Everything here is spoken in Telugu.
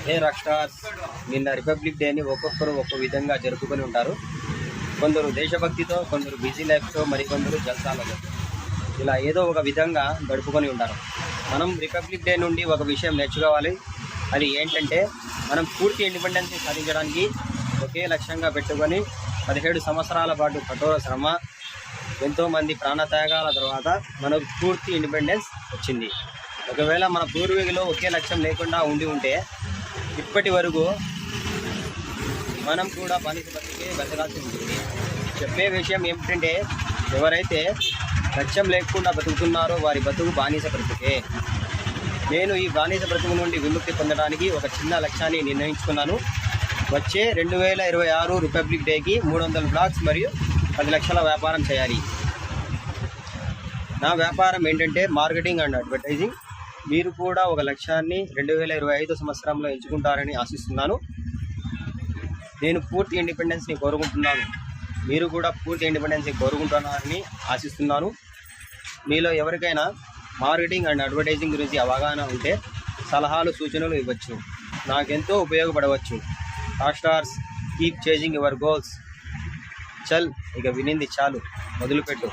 హే రాక్ స్టార్స్, నిన్న రిపబ్లిక్ డేని ఒక్కొక్కరు ఒక్కో విధంగా జరుపుకొని ఉంటారు. కొందరు దేశభక్తితో, కొందరు బిజీ లైఫ్తో, మరికొందరు జల్సాలతో ఇలా ఏదో ఒక విధంగా గడుపుకొని ఉంటారు. మనం రిపబ్లిక్ డే నుండి ఒక విషయం నేర్చుకోవాలి. అది ఏంటంటే, మనం పూర్తి ఇండిపెండెన్స్ని సాధించడానికి ఒకే లక్ష్యంగా పెట్టుకొని 17 సంవత్సరాల పాటు కఠోర శ్రమ, ఎంతోమంది ప్రాణత్యాగాల తర్వాత మనకు పూర్తి ఇండిపెండెన్స్ వచ్చింది. ఒకవేళ మన పూర్వీకులు ఒకే లక్ష్యం లేకుండా ఉంటే ఇప్పటి వరకు మనం కూడా బానిస బతికే బతకాల్సి ఉంటుంది. చెప్పే విషయం ఏమిటంటే, ఎవరైతే లక్ష్యం లేకుండా బతుకుతున్నారో వారి బతుకు బానిస బ్రతుకే. నేను ఈ బానిస బ్రతుకు నుండి విముక్తి పొందడానికి ఒక చిన్న లక్ష్యాన్ని నిర్ణయించుకున్నాను. వచ్చే 2026 రిపబ్లిక్ డేకి 300 బ్లాగ్స్ మరియు 10 లక్షల వ్యాపారం చేయాలి. నా వ్యాపారం ఏంటంటే మార్కెటింగ్ అండ్ అడ్వర్టైజింగ్. మీరు కూడా ఒక లక్ష్యాన్ని 2025 సంవత్సరంలో ఎంచుకుంటారని ఆశిస్తున్నాను. నేను పూర్తి ఇండిపెండెన్స్ని కోరుకుంటున్నాను. మీరు కూడా పూర్తి ఇండిపెండెన్స్ని కోరుకుంటున్నారని ఆశిస్తున్నాను. మీలో ఎవరికైనా మార్కెటింగ్ అండ్ అడ్వర్టైజింగ్ గురించి అవగాహన ఉంటే సలహాలు, సూచనలు ఇవ్వచ్చు. నాకెంతో ఉపయోగపడవచ్చు. Rock stars, keep chasing your goals. చల్, ఇక వినింది చాలు, మొదలుపెట్టు.